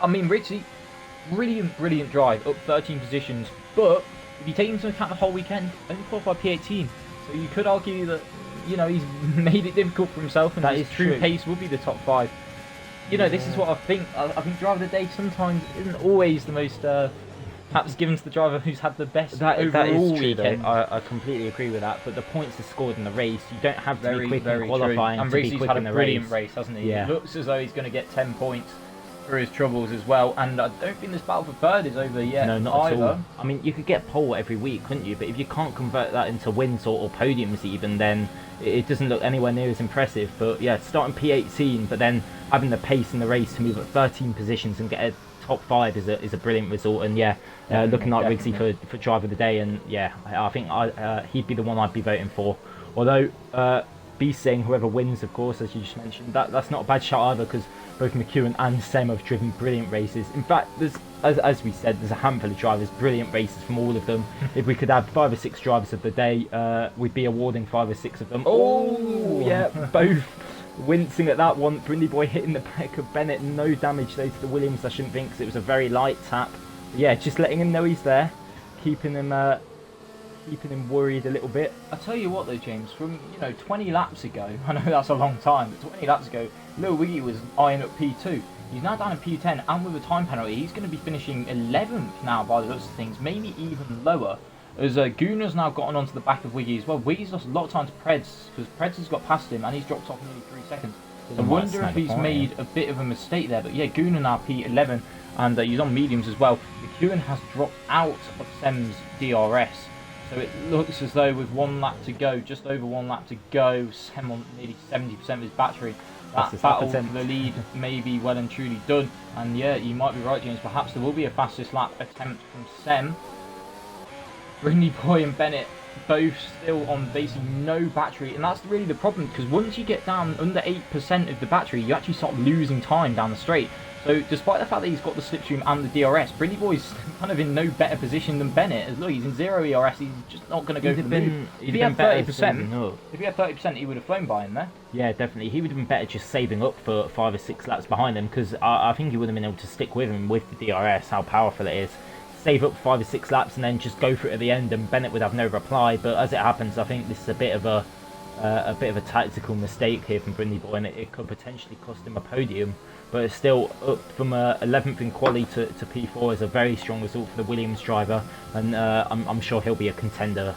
I mean, Riggsy, brilliant drive, up 13 positions, but if you take into account the whole weekend, only qualified P18, so you could argue that, you know, he's made it difficult for himself, and that his true pace would be the top 5. You know, this is what I think. I think driver of the day sometimes isn't always the most perhaps given to the driver who's had the best overall that is true, weekend. I completely agree with that, but the points are scored in the race. You don't have to be quick in qualifying and to be quick had in the a brilliant race, hasn't he? Yeah. It looks as though he's going to get 10 points for his troubles as well, and I don't think this battle for third is over yet. No, not either. at all. I mean, you could get pole every week, couldn't you? But if you can't convert that into wins or podiums even, then it doesn't look anywhere near as impressive. But yeah, starting P18, but then having the pace in the race to move up 13 positions and get a top 5 is a brilliant result. And yeah, looking like Rigsy for driver of the day, and yeah, I think he'd be the one I'd be voting for. Although B saying whoever wins, of course, as you just mentioned, that's not a bad shot either, because both McEwen and Sem have driven brilliant races. In fact, there's, as we said, there's a handful of drivers, brilliant races from all of them. If we could have 5 or 6 drivers of the day, we'd be awarding 5 or 6 of them. Oh, yeah, both wincing at that one. Brindy Boy hitting the back of Bennett, no damage though to the Williams, I shouldn't think, because it was a very light tap. But yeah, just letting him know he's there, keeping him worried a little bit. I tell you what though, James, from 20 laps ago, I know that's a long time, but 20 laps ago, Lil Wiggy was eyeing up P2. He's now down in P10, and with a time penalty, he's going to be finishing 11th now by the looks of things, maybe even lower. As Gunnar's now gotten onto the back of Wiggy as well. Wiggy's lost a lot of time to Preds, because Preds has got past him, and he's dropped off nearly 3 seconds. I wonder if he's made a bit of a mistake there, but yeah, Gunnar now P11, and he's on mediums as well. McEwen has dropped out of Sem's DRS. So it looks as though with 1 lap to go, just over 1 lap to go, Sem on nearly 70% of his battery. That battle for the lead may be well and truly done. And yeah, you might be right, James. Perhaps there will be a fastest lap attempt from Sem. Brindy Boy and Bennett both still on basically no battery. And that's really the problem, because once you get down under 8% of the battery, you actually start losing time down the straight. So despite the fact that he's got the slipstream and the DRS, Brindy Boy's kind of in no better position than Bennett. As look, he's in 0 ERS, he's just not going to go for the move. If he had 30%, he would have flown by him there. Yeah, definitely. He would have been better just saving up for 5 or 6 laps behind him, because I think he would have been able to stick with him with the DRS, how powerful it is. Save up 5 or 6 laps and then just go for it at the end, and Bennett would have no reply. But as it happens, I think this is a bit of a tactical mistake here from Brindy Boy, and it could potentially cost him a podium. But it's still up from 11th in quali to P4 is a very strong result for the Williams driver, and I'm sure he'll be a contender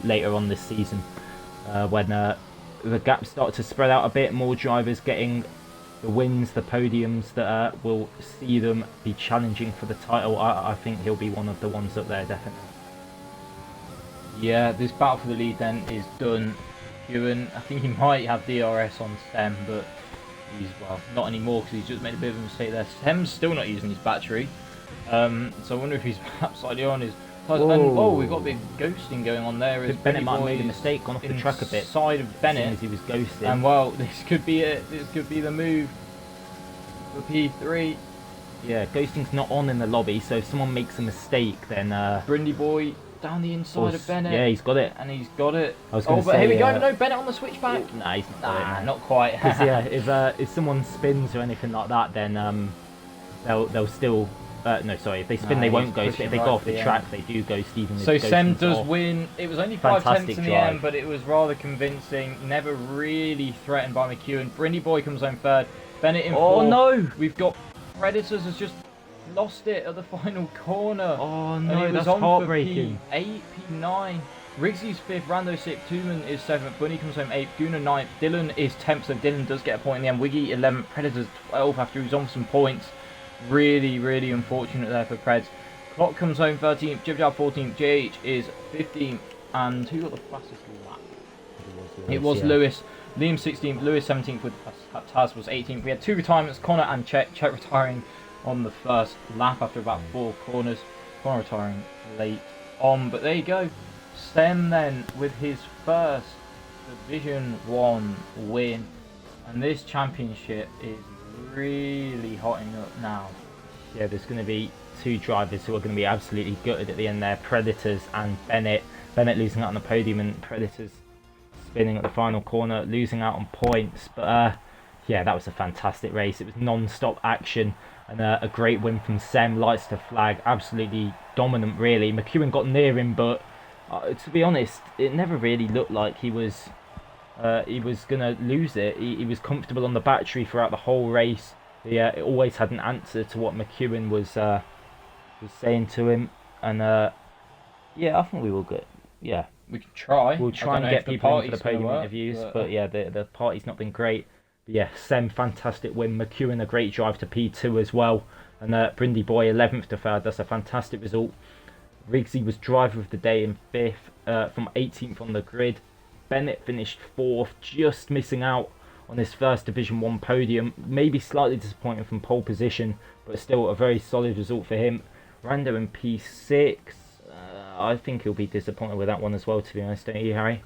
later on this season when the gaps start to spread out a bit, more drivers getting the wins, the podiums that will see them be challenging for the title. I think he'll be one of the ones up there, definitely. Yeah, this battle for the lead then is done. Ewan, I think he might have DRS on Sem, but he's, well, not anymore, because he's just made a bit of a mistake there. Sem's still not using his battery. So I wonder if he's perhaps slightly on his. And Whoa. we've got a bit of ghosting going on there. As Bennett might have made a Boy mistake, gone off the track a bit. Side of As Bennett, soon as he was ghosting. and well, this could be it. This could be the move for P3. Yeah, ghosting's not on in the lobby, so if someone makes a mistake, then Brindy Boy down the inside of Bennett. Yeah, he's got it. And he's got it. I was going to but say, here we go. No, Bennett on the switchback. Nah, he's not got it, man. Not quite. Because yeah, if someone spins or anything like that, then they'll still. No, sorry. If they spin, they won't ghost. But if they go off the track, they do ghost. Even so Sem does win. It was only 5 tenths in the end, but it was rather convincing. Never really threatened by McEwen. Brindy Boy comes home third. Bennett in fourth. Oh no! We've got Predators has just lost it at the final corner. Oh and no, it was that's on heartbreaking. For P8, P9. Riggsy's 5th, Rando 6th, Tooman is 7th, Bunny comes home 8th, Guna 9th, Dylan is 10th, so Dylan does get a point in the end. Wiggy 11th, Predators 12th after he was on some points. Really, really unfortunate there for Preds. Clock comes home 13th, Jibjab 14th, JH is 15th, and who got the fastest lap? It was Lewis. Liam 16th, Lewis 17th, with Taz was 18th. We had 2 retirements, Connor and Chet retiring on the first lap after about 4 corners. Connor retiring late on, but there you go. Sem then with his first Division 1 win, and this championship is really hotting up now. Yeah, there's going to be 2 drivers who are going to be absolutely gutted at the end there, Predators and Bennett. Bennett losing out on the podium and Predators spinning at the final corner, losing out on points. But yeah, that was a fantastic race. It was non-stop action and a great win from Sem, lights to flag, absolutely dominant really. McEwen got near him, but to be honest, it never really looked like he was gonna lose it. He was comfortable on the battery throughout the whole race. He always had an answer to what McEwen was saying to him, and yeah, I think we will get. Yeah, we can try. We'll try and get people in for the podium interviews, but yeah, the party's not been great. But yeah, Sem, fantastic win. McEwen, a great drive to P2 as well, and Brindy Boy 11th to 3rd. That's a fantastic result. Riggsy was driver of the day in 5th, from 18th on the grid. Bennett finished 4th, just missing out on his first Division 1 podium. Maybe slightly disappointing from pole position, but still a very solid result for him. Rando in P6. I think he'll be disappointed with that one as well, to be honest, don't you, Harry?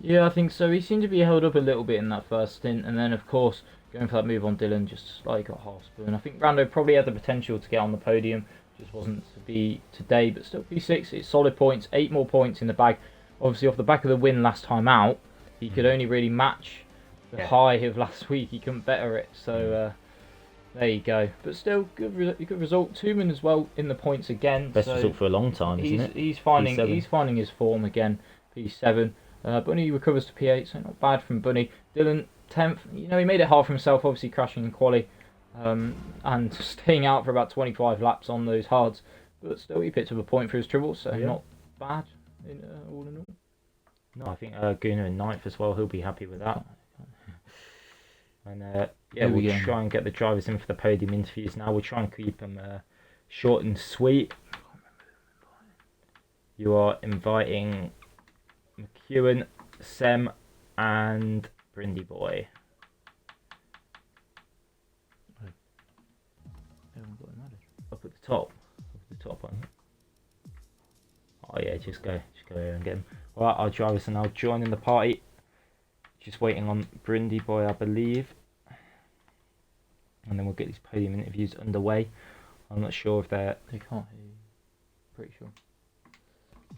Yeah, I think so. He seemed to be held up a little bit in that first stint, and then, of course, going for that move on Dylan, just slightly got half spoon. I think Rando probably had the potential to get on the podium, just wasn't to be today, but still P6, it's solid points, 8 more points in the bag. Obviously, off the back of the win last time out, he could only really match the high of last week. He couldn't better it, so there you go. But still, good result. Tooman as well in the points again. Best result for a long time, isn't it? He's finding his form again. P7. Bunny recovers to P8, so not bad from Bunny. Dylan 10th. You know, he made it hard for himself, obviously crashing in quali, and staying out for about 25 laps on those hards. But still, he picked up a point for his triple, so not bad all in all. No, I think Guna in 9th as well. He'll be happy with that. And yeah, we'll try and get the drivers in for the podium interviews now. We'll try and keep them short and sweet. You are inviting McEwen, Sem, and Brindy Boy. Up at the top. On. Oh yeah, just go here and get them. Alright, our drivers are now joining the party. Just waiting on Brindy Boy, I believe. And then we'll get these podium interviews underway. I'm not sure if they can't hear you. Pretty sure.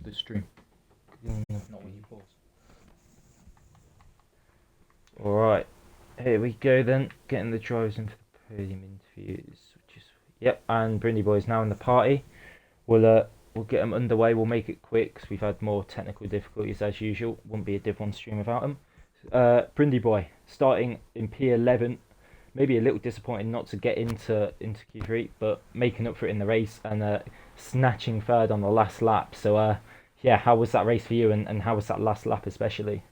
The stream. Not with you, pause. Alright, here we go then. Getting the drivers in for the podium interviews. Yep, and Brindy Boy is now in the party. We'll get them underway. We'll make it quick because we've had more technical difficulties as usual. Wouldn't be a Div 1 stream without them. Brindy Boy starting in P11. Maybe a little disappointed not to get into Q3, but making up for it in the race and snatching 3rd on the last lap. So yeah, how was that race for you, and how was that last lap especially?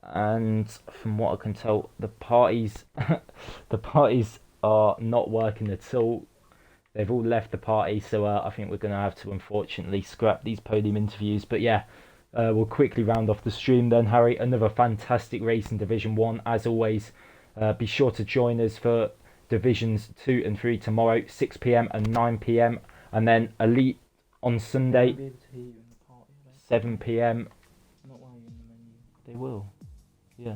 And from what I can tell, the parties are not working at all. They've all left the party, so I think we're going to have to unfortunately scrap these podium interviews. But yeah, we'll quickly round off the stream then, Harry. Another fantastic race in Division 1, as always. Be sure to join us for Divisions 2 and 3 tomorrow, 6 p.m. and 9 p.m. And then Elite on Sunday, 7 p.m. Not while you're in the menu. They will, yeah.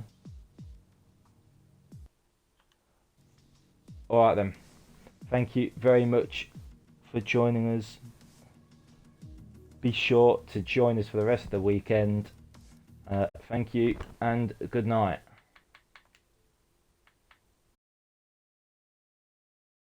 Alright then. Thank you very much for joining us. Be sure to join us for the rest of the weekend. Thank you and good night.